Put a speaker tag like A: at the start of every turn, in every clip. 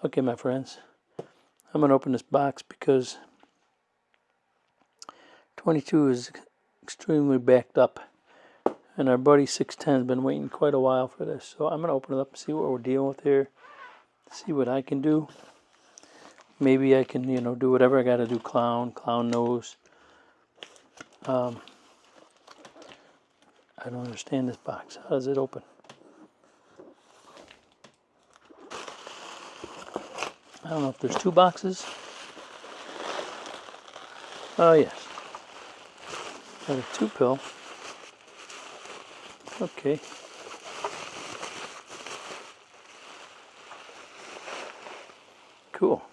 A: Okay, my friends, I'm going to open this box because 22 is extremely backed up. And our buddy 610 has been waiting quite a while for this. So I'm going to open it up and see what we're dealing with here. See what I can do. Maybe I can, do whatever I got to do. Clown nose. I don't understand this box. How does it open? I don't know if there's two boxes. Oh, yes. Got a 2-pill. Okay. Cool.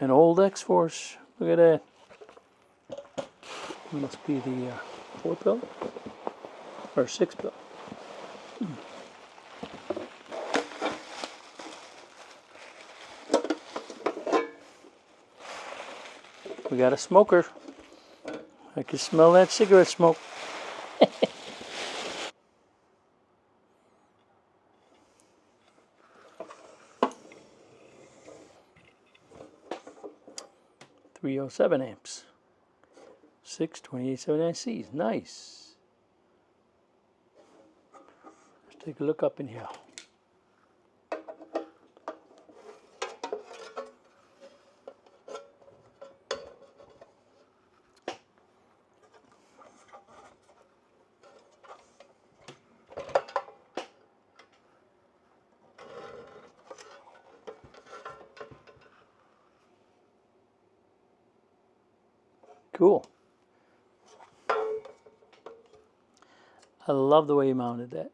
A: An old X-Force. Look at that. Must be the 4-pill or 6-pill. We got a smoker. I can smell that cigarette smoke. .307 amps. 62879 Cs. Nice. Let's take a look up in here. Cool. I love the way you mounted that.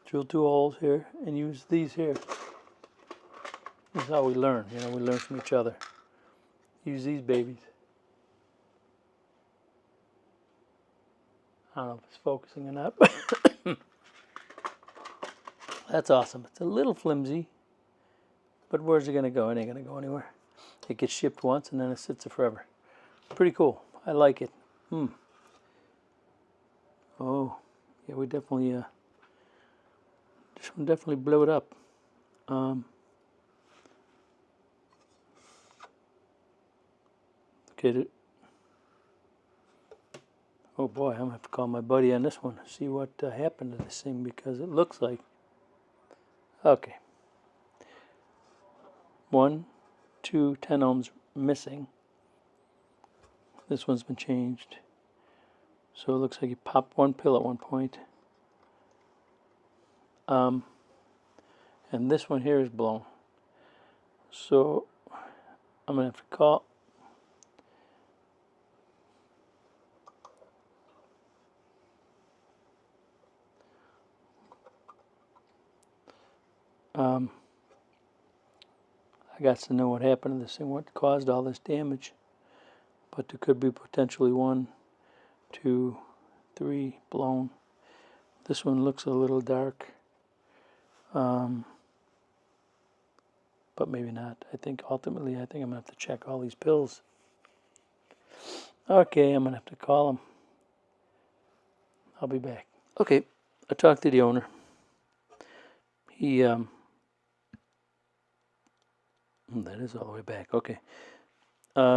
A: Drill 2 holes here and use these here. This is how we learn. We learn from each other. Use these babies. I don't know if it's focusing or not. That's awesome. It's a little flimsy, but where's it going to go? It ain't going to go anywhere. It gets shipped once and then it sits there forever. Pretty cool. I like it. Oh, yeah, we definitely, this one definitely blew it up. Okay. Oh boy, I'm going to have to call my buddy on this one. See what happened to this thing, because it looks like, okay. 1, 2, 10 ohms missing. This one's been changed. So it looks like you popped 1 pill at one point. And this one here is blown. So I'm going to have to call. I got to know what happened to this thing, what caused all this damage. But there could be potentially 1, 2, 3 blown. This one looks a little dark. But maybe not. Ultimately, I think I'm going to have to check all these pills. Okay, I'm going to have to call him. I'll be back. Okay, I talked to the owner. He, that is all the way back. Okay.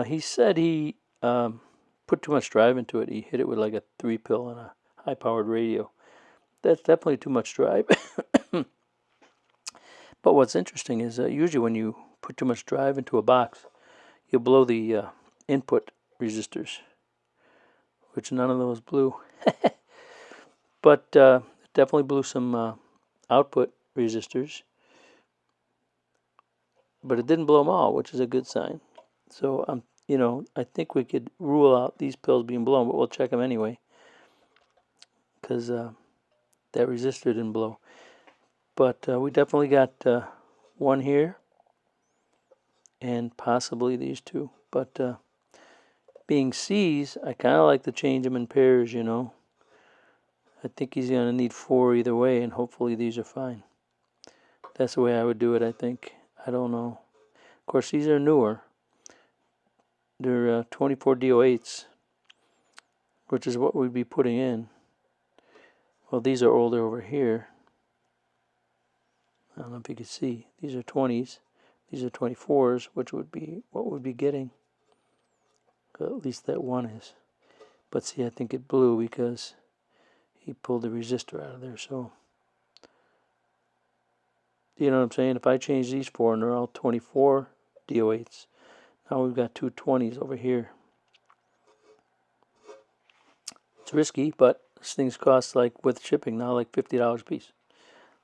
A: He said he put too much drive into it. He hit it with like a 3-pill and a high-powered radio. That's definitely too much drive. But what's interesting is usually when you put too much drive into a box, you'll blow the input resistors, which none of those blew. But it definitely blew some output resistors. But it didn't blow them all, which is a good sign. So I think we could rule out these pills being blown, but we'll check them anyway, because that resistor didn't blow. But we definitely got one here, and possibly these two. But being C's, I kind of like to change them in pairs, I think he's going to need 4 either way, and hopefully these are fine. That's the way I would do it, I think. I don't know. Of course, these are newer. They're 24 DO8s, which is what we'd be putting in. Well, these are older over here. I don't know if you can see. These are 20s. These are 24s, which would be what we'd be getting. At least that one is. But see, I think it blew because he pulled the resistor out of there. So, you know what I'm saying? If I change these four and they're all 24 DO8s, now we've got two 20s over here. It's risky, but this thing's cost, like with shipping now, like $50 a piece.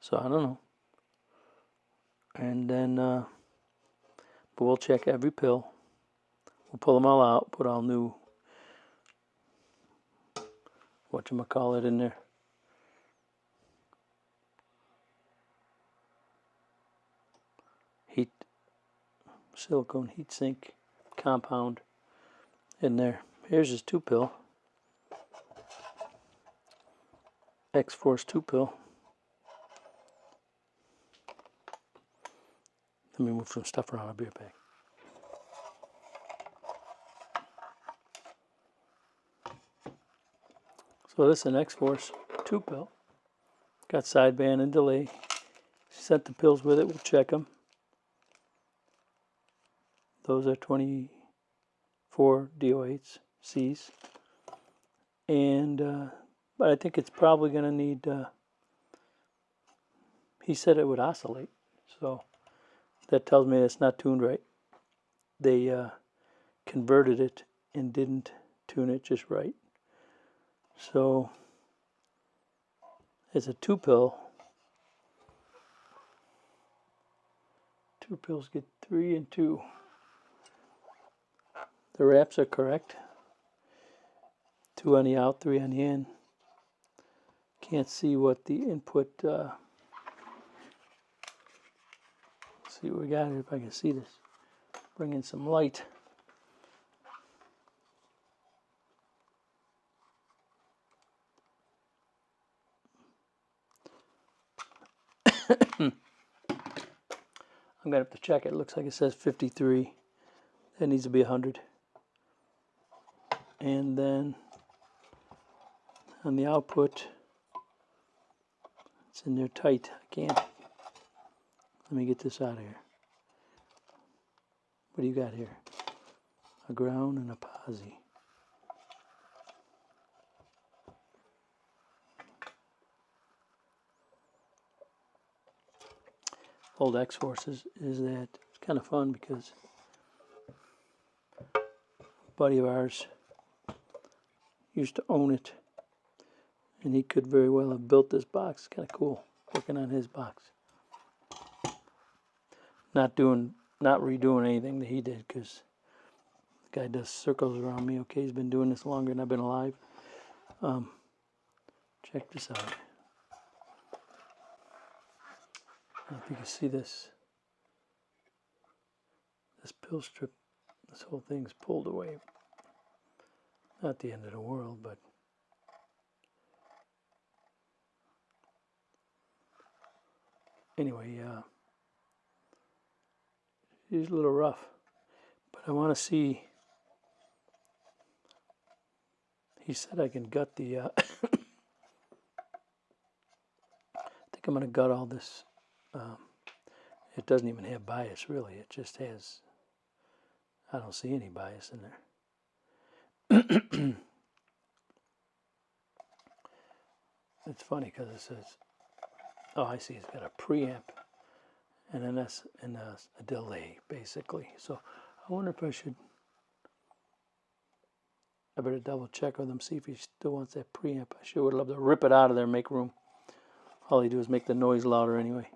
A: So I don't know. And then, but we'll check every pill. We'll pull them all out, put all new, whatchamacallit in there. Silicone heat sink compound in there. Here's his 2-pill. X-Force 2-pill. Let me move some stuff around. I'll be right back. So this is an X-Force 2-pill. Got sideband and delay. Sent the pills with it. We'll check them. Those are 24 DO8s, Cs. And, but I think it's probably going to need, he said it would oscillate. So that tells me it's not tuned right. They converted it and didn't tune it just right. So it's a 2-pill. 2 pills get 3 and 2. The wraps are correct. 2 on the out, 3 on the in. Can't see what the input. Let's see what we got here. If I can see this, bring in some light. I'm gonna have to check it. It looks like it says 53. That needs to be 100. And then on the output, it's in there tight. I can't. Let me get this out of here. What do you got here? A ground and a posi. Old X-Forces is that it's kind of fun because a buddy of ours used to own it, and he could very well have built this box. It's kind of cool working on his box. Not redoing anything that he did, because the guy does circles around me. Okay, he's been doing this longer than I've been alive. Check this out. I don't know if you can see this. This pill strip, this whole thing's pulled away. Not the end of the world, but anyway, it's a little rough. But I want to see. He said I can gut the. I think I'm going to gut all this. It doesn't even have bias, really. It just has. I don't see any bias in there. It's funny because it says, oh, I see, it's got a preamp and an a delay, basically. So I wonder if I better double check with him, see if he still wants that preamp. I sure would love to rip it out of there and make room. All he do is make the noise louder anyway.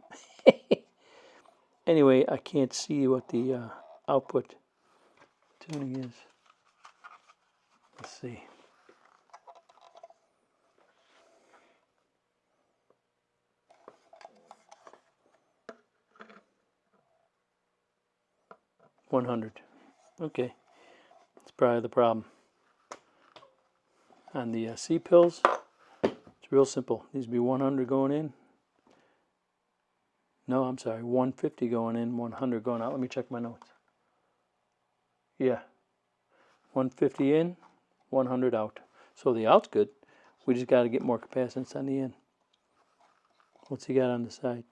A: Anyway, I can't see what the output tuning is. Let's see. $100. Okay, that's probably the problem. On the C pills, it's real simple. Needs to be 100 going in. No, I'm sorry, 150 going in, 100 going out. Let me check my notes. Yeah, 150 in, 100 out. So the out's good. We just got to get more capacitance on the in. What's he got on the side?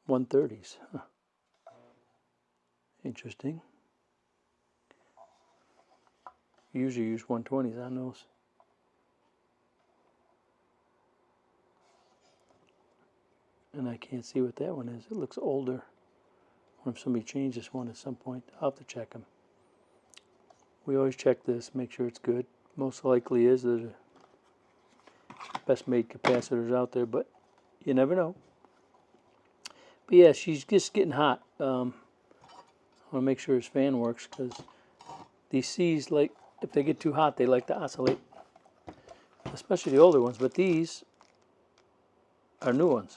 A: 130s. Huh. Interesting. Usually use 120s on those. And I can't see what that one is. It looks older. I wonder if somebody changed this one at some point. I'll have to check them. We always check this, make sure it's good. Most likely is. They're the best made capacitors out there, but you never know. But yeah, she's just getting hot. I want to make sure his fan works, because these C's, like, if they get too hot, they like to oscillate. Especially the older ones, but these are new ones.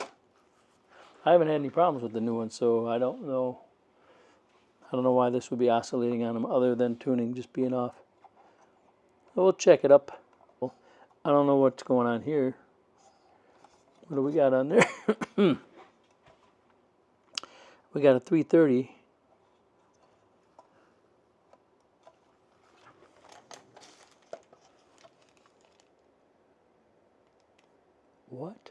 A: I haven't had any problems with the new ones, so I don't know. I don't know why this would be oscillating on them, other than tuning just being off. So we'll check it up. I don't know what's going on here. What do we got on there? We got a 330. What?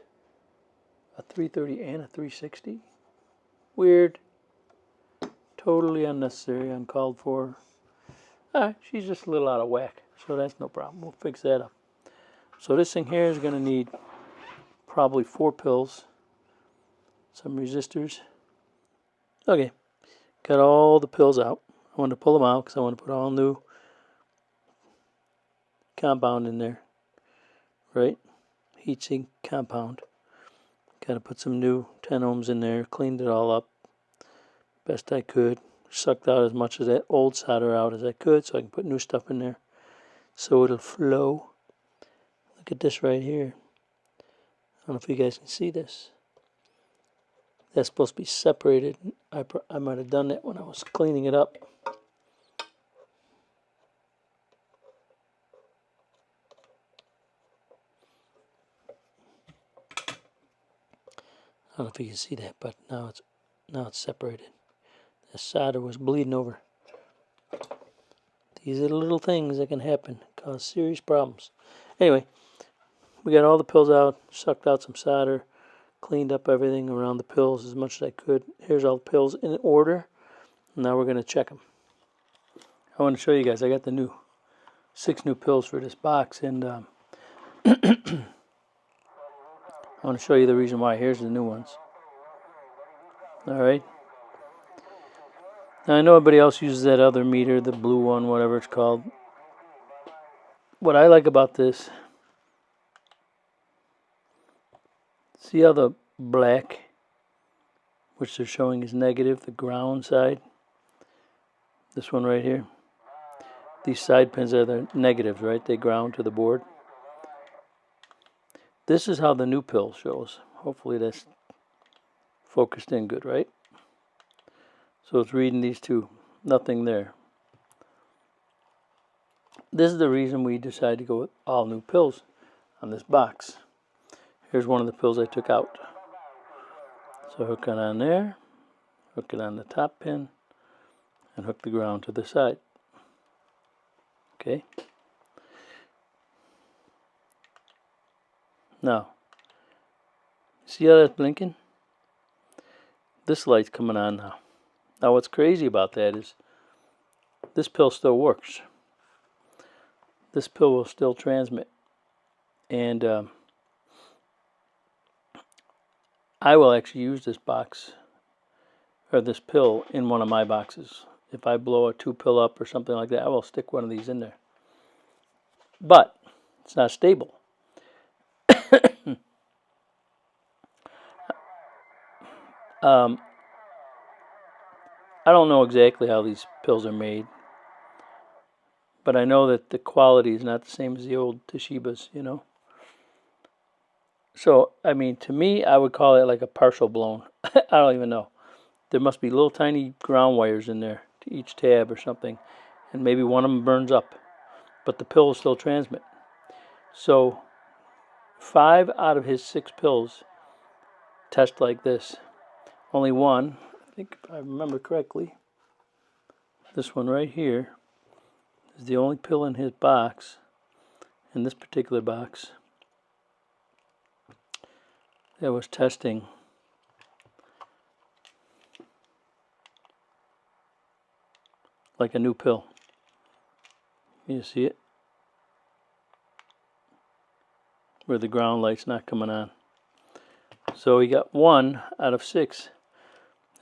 A: A 330 and a 360? Weird. Totally unnecessary, uncalled for. Alright, she's just a little out of whack, so that's no problem. We'll fix that up. So this thing here is going to need probably 4 pills, some resistors. Okay, got all the pills out. I want to pull them out because I want to put all new compound in there, right? Heatsink compound. Got to put some new 10 ohms in there. Cleaned it all up best I could. Sucked out as much of that old solder out as I could so I can put new stuff in there so it'll flow. Look at this right here. I don't know if you guys can see this. That's supposed to be separated. I might have done that when I was cleaning it up. I don't know if you can see that, but now it's separated. The solder was bleeding over. These are the little things that can happen, cause serious problems. Anyway, we got all the pills out, sucked out some solder, cleaned up everything around the pills as much as I could. Here's all the pills in order. Now we're going to check them. I want to show you guys, I got the 6 new pills for this box, and I want to show you the reason why. Here's the new ones. Alright. Now I know everybody else uses that other meter, the blue one, whatever it's called. What I like about this, see how the black, which they're showing is negative, the ground side, this one right here, these side pins are the negatives, right? They ground to the board. This is how the new pill shows. Hopefully that's focused in good, right? So it's reading these two, nothing there. This is the reason we decided to go with all new pills on this box. Here's one of the pills I took out. So hook it on there, hook it on the top pin, and hook the ground to the side. Okay. Now, see how that's blinking? This light's coming on now. Now what's crazy about that is this pill still works. This pill will still transmit. And I will actually use this box, or this pill, in one of my boxes. If I blow a 2 pill up or something like that, I will stick one of these in there. But it's not stable. I don't know exactly how these pills are made, but I know that the quality is not the same as the old Toshibas, you know. So, I mean, to me, I would call it like a partial blown. I don't even know. There must be little tiny ground wires in there to each tab or something, and maybe one of them burns up, but the pill will still transmit. So 5 out of his 6 pills test like this. Only one, I think if I remember correctly, this one right here is the only pill in his box, in this particular box, that was testing like a new pill. You see it? Where the ground light's not coming on. So he got 1 out of 6.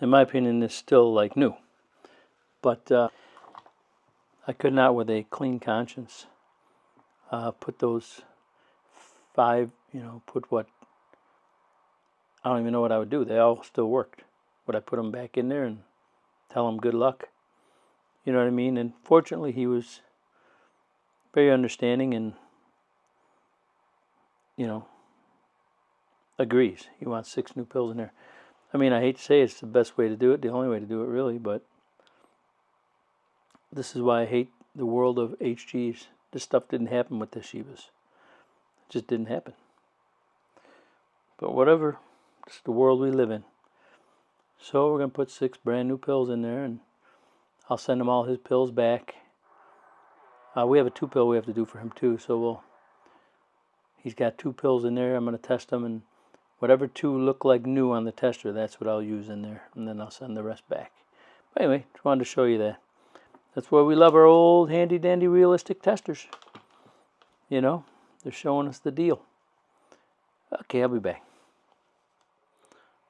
A: In my opinion, is still like new. But I could not, with a clean conscience, put those 5, put what, I don't even know what I would do. They all still worked. Would I put them back in there and tell them good luck? You know what I mean? And fortunately, he was very understanding and, agrees. He wants 6 new pills in there. I mean, I hate to say it's the best way to do it, the only way to do it really, but this is why I hate the world of HGs. This stuff didn't happen with the Shibas. It just didn't happen. But whatever, it's the world we live in. So we're going to put 6 brand new pills in there, and I'll send him all his pills back. We have a 2 pill we have to do for him too, so he's got 2 pills in there. I'm going to test them, and whatever 2 look like new on the tester, that's what I'll use in there, and then I'll send the rest back. But anyway, just wanted to show you that. That's why we love our old handy dandy realistic testers. They're showing us the deal. Okay, I'll be back.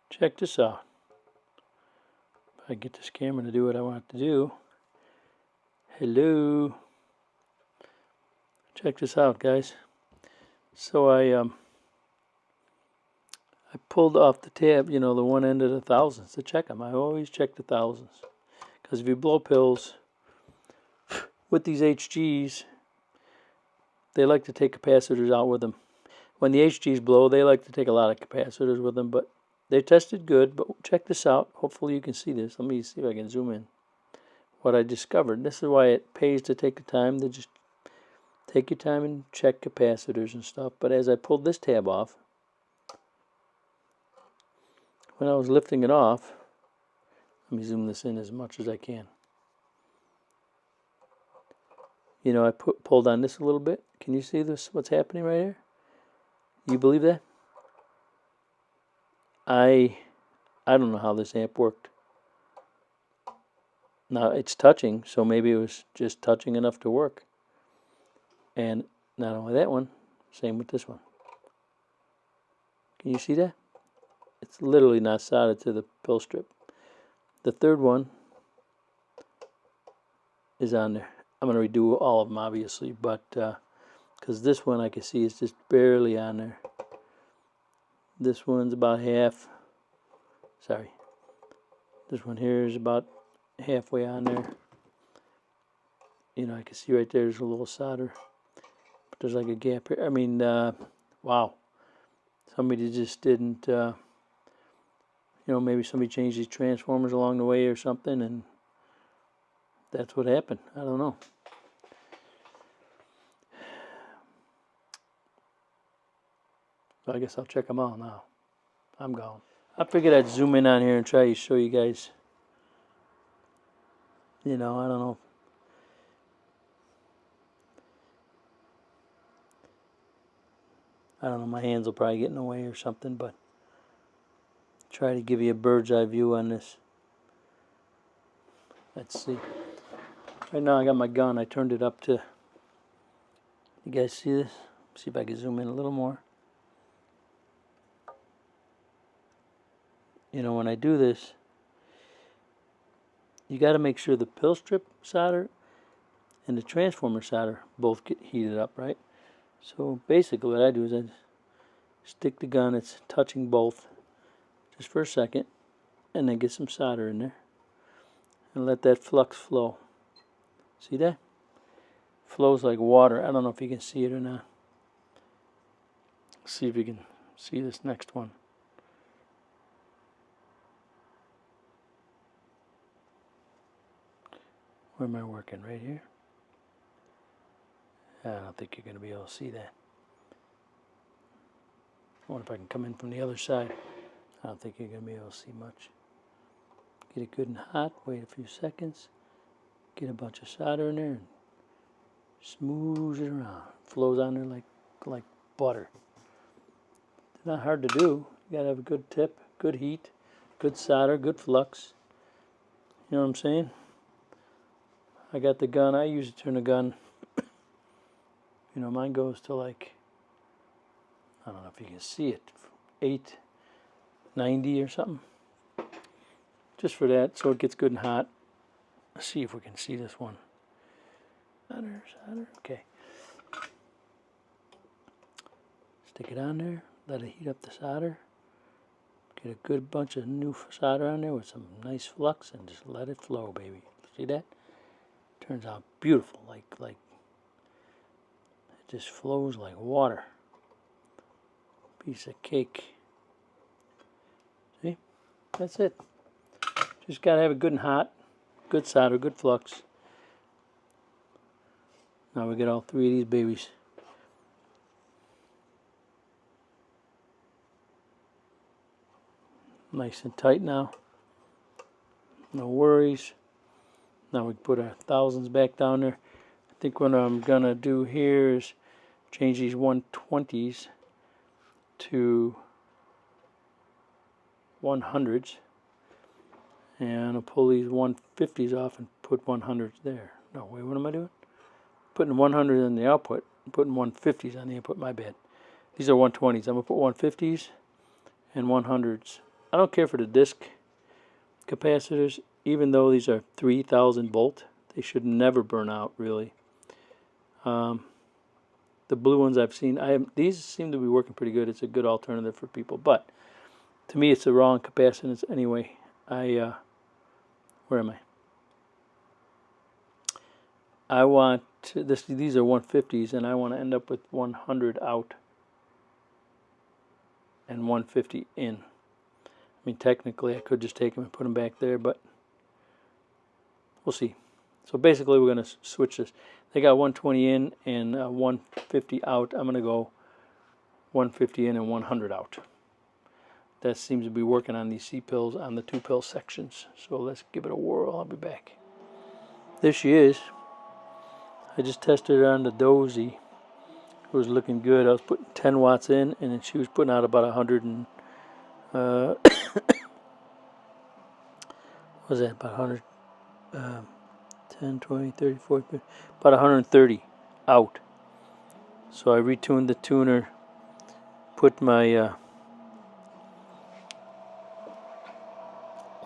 A: Check this out. If I get this camera to do what I want it to do. Hello. Check this out, guys. So I pulled off the tab, the one end of the thousands to check them. I always check the thousands. Because if you blow pills with these HGs, they like to take capacitors out with them. When the HGs blow, they like to take a lot of capacitors with them, but they tested good. But check this out. Hopefully you can see this. Let me see if I can zoom in. What I discovered. This is why it pays to take the time to just take your time and check capacitors and stuff. But as I pulled this tab off, when I was lifting it off, let me zoom this in as much as I can. I pulled on this a little bit. Can you see this? What's happening right here? You believe that? I don't know how this amp worked. Now it's touching, so maybe it was just touching enough to work. And not only that one, same with this one. Can you see that? It's literally not soldered to the pill strip. The third one is on there. I'm going to redo all of them, obviously, but because this one I can see is just barely on there. This one's about half. Sorry. This one here is about halfway on there. I can see right there's a little solder. But there's like a gap here. I mean, wow. Somebody just didn't, maybe somebody changed these transformers along the way or something, and that's what happened. I don't know. So I guess I'll check them all now. I'm gone. I figured I'd zoom in on here and try to show you guys. I don't know. I don't know, my hands will probably get in the way or something, but try to give you a bird's eye view on this. Let's see. Right now I got my gun. I turned it up to, you guys see this? See if I can zoom in a little more. When I do this, you got to make sure the pill strip solder and the transformer solder both get heated up, right? So basically what I do is I stick the gun, it's touching both just for a second, and then get some solder in there and let that flux flow. See that? Flows like water. I don't know if you can see it or not. See if you can see this next one. Where am I working? Right here? I don't think you're going to be able to see that. I wonder if I can come in from the other side. I don't think you're going to be able to see much. Get it good and hot. Wait a few seconds. Get a bunch of solder in there and smooth it around. Flows on there like butter. It's not hard to do. You got to have a good tip, good heat, good solder, good flux. You know what I'm saying? I got the gun. I usually turn the gun, you know, mine goes to like, I don't know if you can see it, 890 or something. Just for that, so it gets good and hot. Let's see if we can see this one. Solder, okay. Stick it on there, let it heat up the solder. Get a good bunch of new solder on there with some nice flux and just let it flow, baby. See that? Turns out beautiful, like it just flows like water. Piece of cake. See? That's it. Just gotta have it good and hot, good solder, good flux. Now we get all three of these babies. Nice and tight now. No worries. Now we put our thousands back down there. I think what I'm gonna do here is change these 120s to 100s, and I'll pull these 150s off and put 100s there. No, wait, what am I doing? Putting 100 in the output, putting 150s on the input. My bad. These are 120s. I'm gonna put 150s and 100s. I don't care for the disc capacitors, even though these are 3000 volt. They should never burn out, really. The blue ones I've seen, these seem to be working pretty good. It's a good alternative for people, but to me, it's the wrong capacitance anyway. Where am I? I want this. These are 150s, and I want to end up with 100 out and 150 in. I mean, technically, I could just take them and put them back there, but we'll see. So basically, we're going to switch this. They got 120 in and 150 out. I'm going to go 150 in and 100 out. That seems to be working on these C-pills on the 2-pill sections. So let's give it a whirl. I'll be back. There she is. I just tested her on the Dozy. It was looking good. I was putting 10 watts in, and then she was putting out about 100 and what was that, about 100, 10, 20, 30, 40, 50, about 130 out. So I retuned the tuner, put my, oh,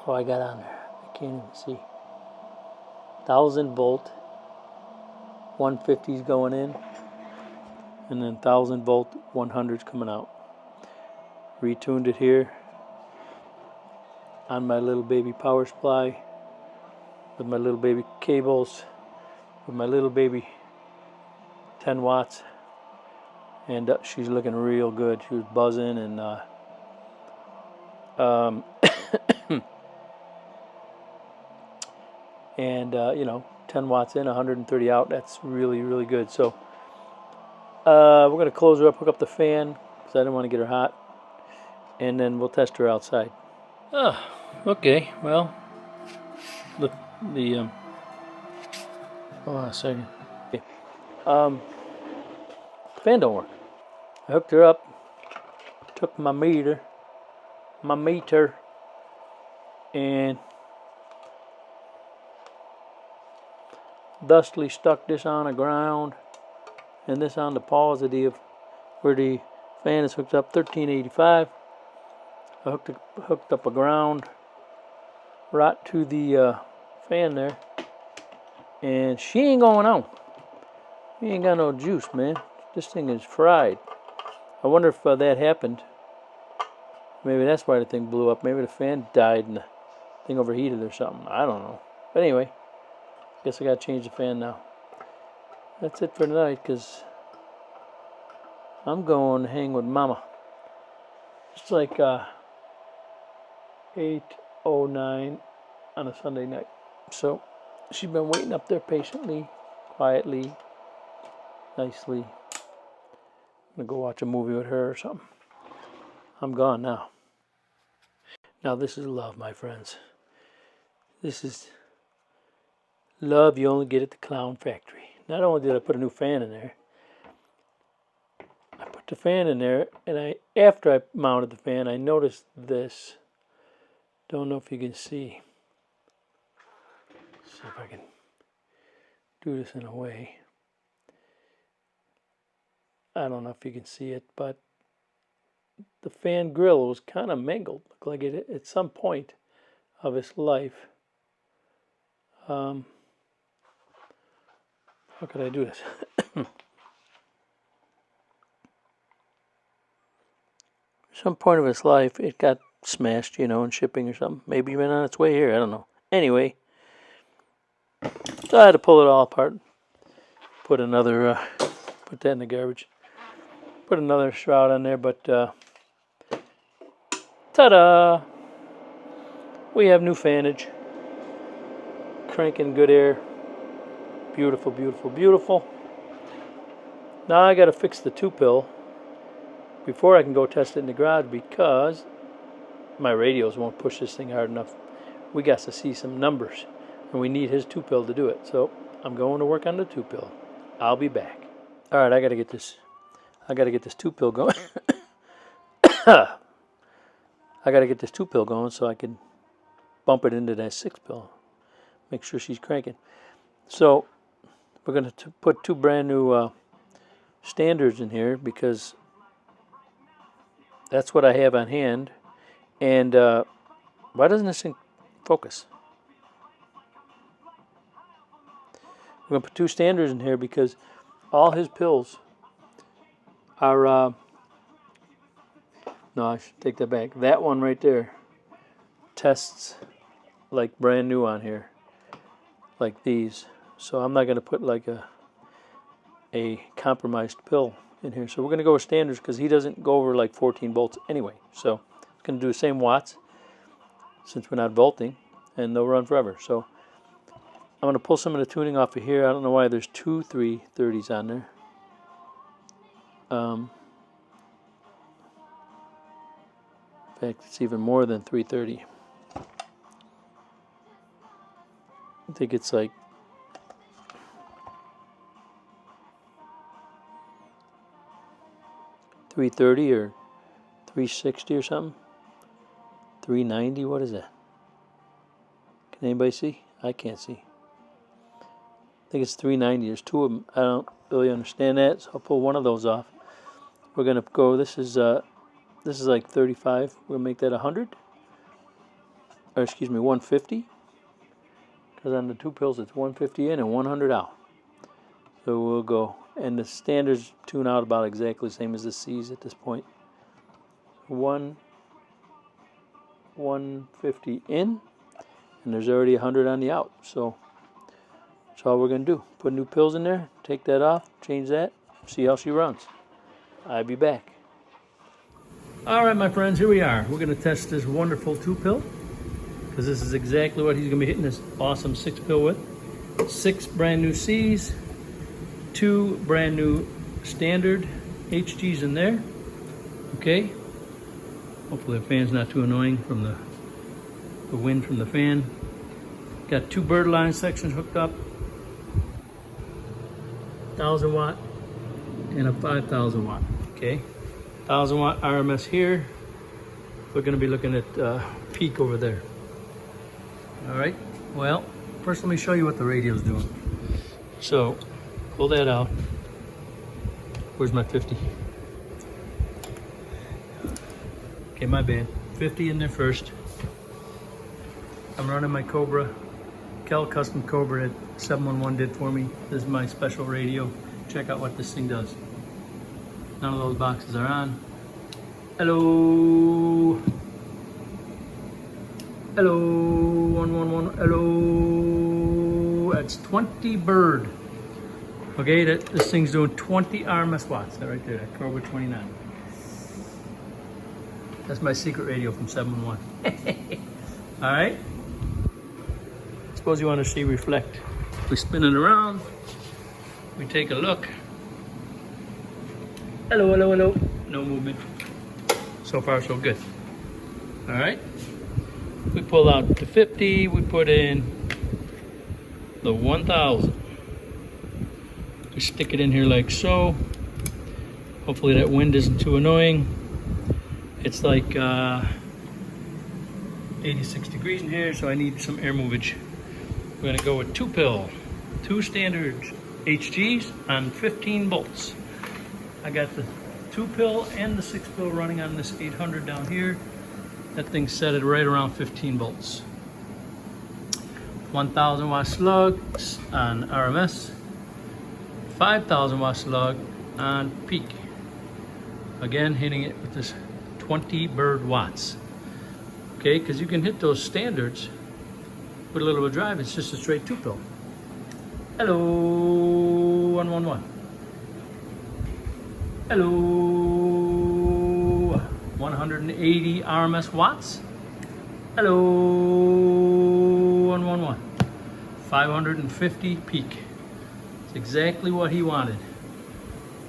A: I got on there, I can't even see, 1000 volt, 150s going in, and then 1000 volt, 100s coming out. Retuned it here on my little baby power supply with my little baby cables, with my little baby 10 watts, and she's looking real good. She was buzzing, and and you know, 10 watts in, 130 out. That's really, really good. So we're gonna close her up, hook up the fan because I didn't want to get her hot, and then we'll test her outside. Okay, well, look, the hold on a second. Okay. Fan don't work. I hooked her up, took my meter, and thusly stuck this on the ground and this on the positive where the fan is hooked up, 1385. I hooked up a ground right to the fan there, and she ain't going on. She ain't got no juice, man. This thing is fried. I wonder if that happened. Maybe that's why the thing blew up. Maybe the fan died and the thing overheated or something. I don't know. But anyway, guess I gotta change the fan now. That's it for tonight, because I'm going to hang with Mama. It's like 8:09 on a Sunday night. So she's been waiting up there patiently, quietly, nicely. I'm gonna go watch a movie with her or something. I'm gone now. Now this is love, my friends. This is love you only get at the Clown Factory. Not only did I put a new fan in there, I put the fan in there, and after I mounted the fan, I noticed this. Don't know if you can see. See if I can. do this in a way. I don't know if you can see it, but the fan grill was kind of mangled. Looked like it at some point of its life. How could I do this? Some point of its life, it got smashed, you know, in shipping or something. Maybe even on its way here. I don't know. Anyway, so I had to pull it all apart. Put another, put that in the garbage. Put another shroud on there, but ta-da! We have new fanage. Cranking good air. Beautiful, beautiful, beautiful. Now I got to fix the 2-pill before I can go test it in the garage because my radios won't push this thing hard enough. We got to see some numbers, and we need his 2-pill to do it. So I'm going to work on the 2-pill. I'll be back. All right, I got to get this 2-pill going. I got to get this 2-pill going so I can bump it into that 6-pill. Make sure she's cranking. So we're going to put 2 brand new standards in here because that's what I have on hand. And why doesn't this thing focus? We're going to put 2 standards in here because all his pills are, no, I should take that back. That one right there tests like brand new on here, like these. So I'm not going to put like a compromised pill in here. So we're going to go with standards because he doesn't go over like 14 volts anyway. So it's going to do the same watts since we're not volting, and they'll run forever. So I'm going to pull some of the tuning off of here. I don't know why there's 2 330s on there. In fact, it's even more than 330. I think it's like 330 or 360 or something. 390, what is that? Can anybody see? I can't see. I think it's 390. There's 2 of them. I don't really understand that, so I'll pull one of those off. We're gonna go. This is like 35. We'll make that 100, or excuse me, 150. Because on the 2 pills, it's 150 in and 100 out. So we'll go, and the standards tune out about exactly the same as the C's at this point. 150 in, and there's already 100 on the out. So that's all we're gonna do. Put new pills in there, take that off, change that, see how she runs. I'll be back. All right, my friends, here we are. We're gonna test this wonderful 2-pill because this is exactly what he's gonna be hitting this awesome 6-pill with. 6 brand new C's, 2 brand new standard HGs in there. Okay. Hopefully the fan's not too annoying from the wind from the fan. Got 2 bird line sections hooked up. 1,000 watt and a 5,000 watt. Okay. 1,000 watt RMS here. We're going to be looking at peak over there. All right. Well, first let me show you what the radio's doing. So, pull that out. Where's my 50? Okay, my bad. 50 in there first. I'm running my Cobra, Kel Custom Cobra that 711 did for me. This is my special radio. Check out what this thing does. None of those boxes are on. Hello. Hello. 111. Hello. That's 20 bird. Okay, this thing's doing 20 RMS watts. That right there, that Cobra 29. That's my secret radio from 711. All right. Suppose you want to see reflect. We spin it around. We take a look. Hello, hello, hello. No movement. So far, so good. All right. We pull out the 50. We put in the 1,000. We stick it in here like so. Hopefully that wind isn't too annoying. It's like 86 degrees in here, so I need some air movage. We're gonna go with 2-pill. 2 standard HGs on 15 volts. I got the 2-pill and the 6-pill running on this 800 down here. That thing's set at right around 15 volts. 1000 watt slug on RMS, 5000 watt slug on peak. Again, hitting it with this 20 bird watts. Okay, because you can hit those standards with a little bit of drive. It's just a straight 2-pill. Hello, 111. Hello, 180 RMS watts. Hello, 111. 550 peak. It's exactly what he wanted.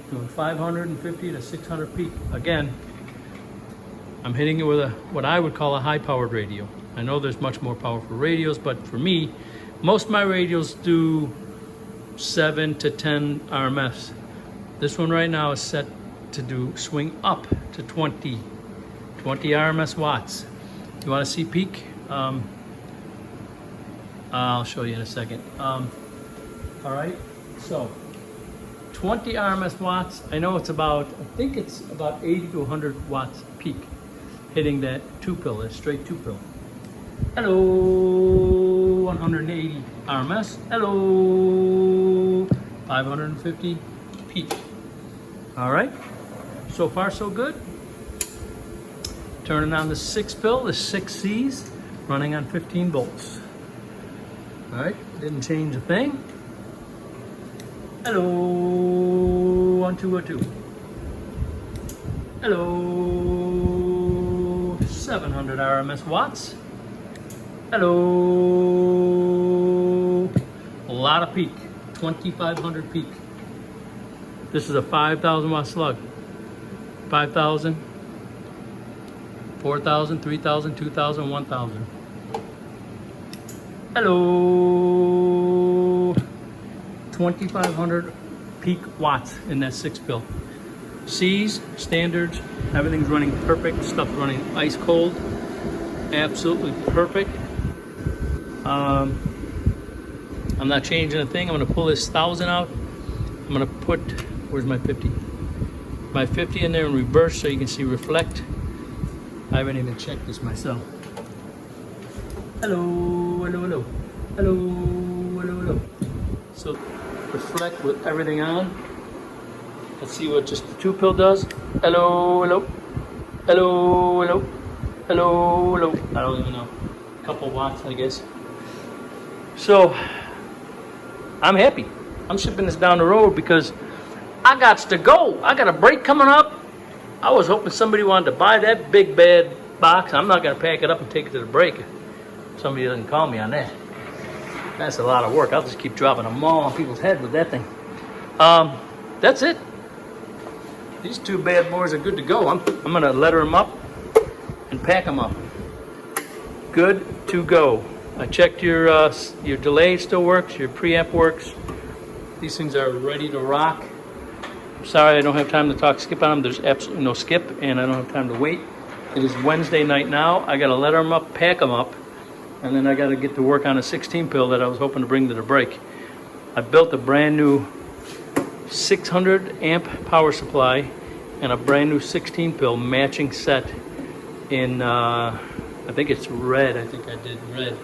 A: Doing 550 to 600 peak. Again, I'm hitting it with what I would call a high-powered radio. I know there's much more powerful radios, but for me, most of my radios do 7 to 10 RMS. This one right now is set to swing up to 20 RMS watts. You want to see peak? I'll show you in a second. All right, so 20 RMS watts. I know it's I think it's about 80 to 100 watts peak, hitting that 2-pill, that straight 2-pill. Hello, 180 RMS. Hello, 550 peak. All right, so far so good. Turning on the 6-pill, the 6 Cs, running on 15 volts. All right, didn't change a thing. Hello, 1202. Hello, 700 RMS watts. Hello, a lot of peak, 2500 peak. This is a 5000 watt slug. 5000, 4000, 3000, 2000, 1000. Hello, 2500 peak watts in that 6-pill. C's, standards, everything's running perfect. Stuff's running ice cold, absolutely perfect. I'm not changing a thing. I'm gonna pull this 1000 out. I'm gonna put, where's my 50? My 50 in there in reverse so you can see reflect. I haven't even checked this myself. Hello, hello, hello. Hello, hello, hello. So reflect with everything on. Let's see what just the 2-pill does. Hello, hello. Hello, hello. Hello, hello. I don't even know. A couple watts, I guess. So I'm happy. I'm shipping this down the road because I got to go. I got a break coming up. I was hoping somebody wanted to buy that big bad box. I'm not going to pack it up and take it to the break. Somebody doesn't call me on that. That's a lot of work. I'll just keep dropping them all on people's head with that thing. That's it. These 2 bad boys are good to go. I'm going to letter them up and pack them up. Good to go. I checked your delay still works, your preamp works. These things are ready to rock. I'm sorry I don't have time to talk skip on them. There's absolutely no skip, and I don't have time to wait. It is Wednesday night now. I got to letter them up, pack them up, and then I got to get to work on a 16-pill that I was hoping to bring to the break. I built a brand new 600 amp power supply and a brand new 16-pill matching set in, I think it's red. I think I did red.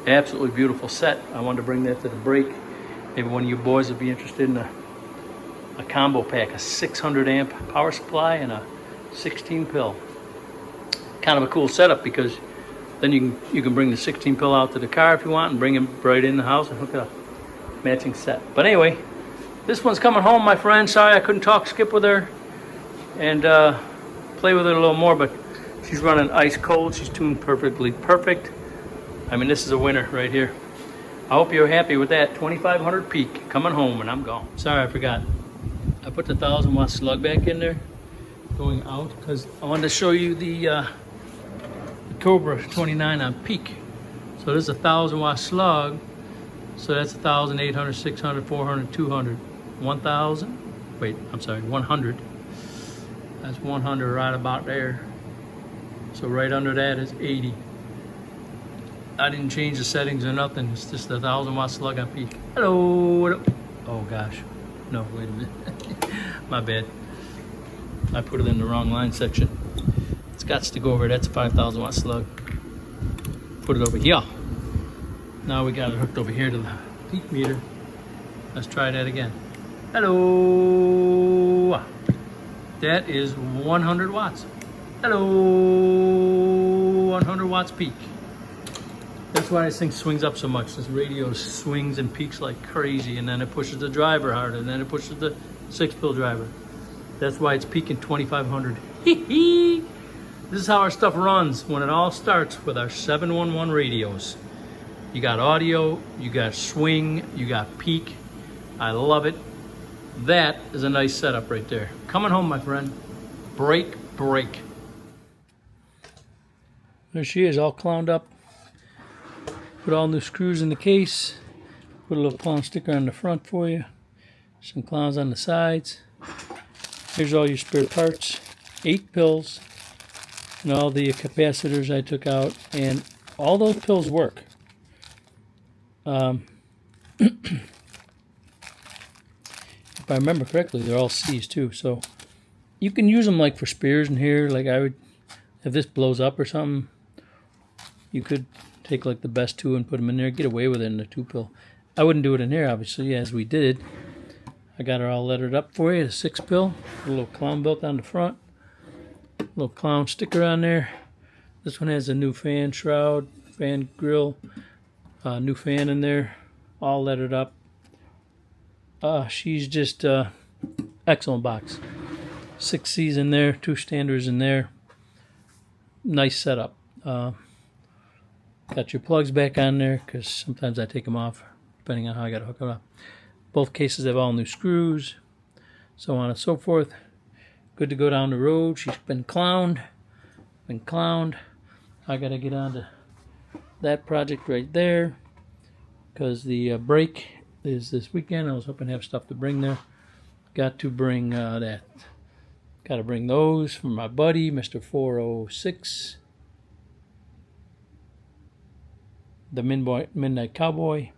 A: Absolutely beautiful set. I wanted to bring that to the break. Maybe one of you boys would be interested in a combo pack, a 600 amp power supply and a 16-pill. Kind of a cool setup because then you can bring the 16-pill out to the car if you want and bring him right in the house and hook it up. Matching set. But anyway, this one's coming home, my friend. Sorry I couldn't talk skip with her and play with it a little more, but she's running ice cold. She's tuned perfectly perfect. I mean, this is a winner right here. I hope you're happy with that. 2500 peak coming home, and I'm gone. Sorry, I forgot. I put the 1000 watt slug back in there, going out, because I wanted to show you the Cobra 29 on peak. So there's a 1000 watt slug. So that's 1,000, 800, 600, 400, 200, 1,000. Wait, I'm sorry, 100. That's 100 right about there. So right under that is 80. I didn't change the settings or nothing. It's just a 1,000-watt slug on peak. Hello. Oh gosh. No, wait a minute. My bad. I put it in the wrong line section. It's got to go over. That's a 5,000-watt slug. Put it over here. Now we got it hooked over here to the peak meter. Let's try that again. Hello. That is 100 watts. Hello. 100 watts peak. That's why this thing swings up so much. This radio swings and peaks like crazy, and then it pushes the driver harder, and then it pushes the 6-pill driver. That's why it's peaking 2,500. This is how our stuff runs when it all starts with our 711 radios. You got audio, you got swing, you got peak. I love it. That is a nice setup right there. Coming home, my friend. Break. There she is, all clowned up. Put all new screws in the case. Put a little clown sticker on the front for you. Some clowns on the sides. Here's all your spare parts. 8 pills. And all the capacitors I took out. And all those pills work. If I remember correctly, they're all C's too. So you can use them like for spares in here. Like I would, if this blows up or something, you could take like the best 2 and put them in there. Get away with it in the 2-pill. I wouldn't do it in here, obviously, as we did. I got her all lettered up for you. The 6-pill. A little clown belt on the front. A little clown sticker on there. This one has a new fan shroud, fan grill, new fan in there, all lettered up. She's just excellent box. 6 C's in there, 2 standards in there. Nice setup. Got your plugs back on there because sometimes I take them off depending on how I got to hook them up. Both cases have all new screws, so on and so forth. Good to go down the road. She's been clowned. I got to get on to that project right there because the break is this weekend. I was hoping to have stuff to bring there. Got to bring that. Got to bring those from my buddy, Mr. 406. The Midnight Cowboy.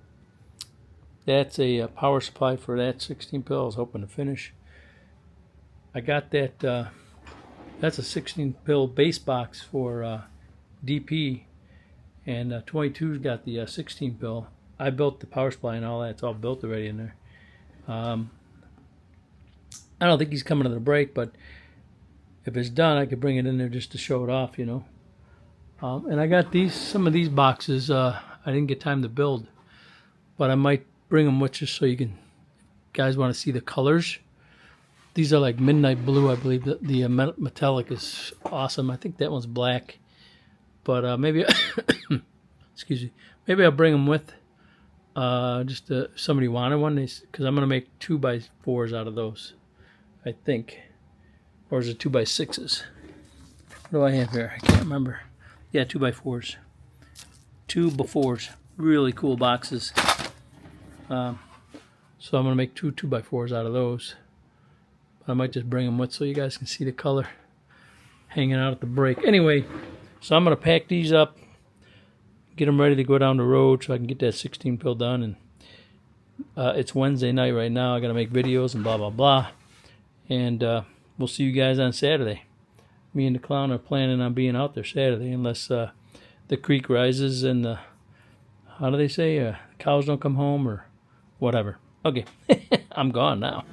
A: That's a power supply for that 16-pill I was hoping to finish. I got that. That's a 16-pill base box for DP, and 22's got the 16-pill. I built the power supply and all that. It's all built already in there. I don't think he's coming to the break, but if it's done, I could bring it in there just to show it off, you know. And I got some of these boxes. I didn't get time to build, but I might bring them with just so you guys want to see the colors. These are like midnight blue, I believe. The metallic is awesome. I think that one's black, but maybe excuse me. Maybe I'll bring them with. Just somebody wanted one, because I'm gonna make 2x4s out of those, I think, or is it 2x6s? What do I have here? I can't remember. Yeah, 2x4s. 2x4s. Really cool boxes. So I'm gonna make 2x4s out of those. But I might just bring them with so you guys can see the color hanging out at the break. Anyway, so I'm gonna pack these up, get them ready to go down the road so I can get that 16-pill done. And it's Wednesday night right now. I got to make videos and blah, blah, blah. And we'll see you guys on Saturday. Me and the clown are planning on being out there Saturday unless the creek rises and how do they say? Cows don't come home or whatever. Okay, I'm gone now.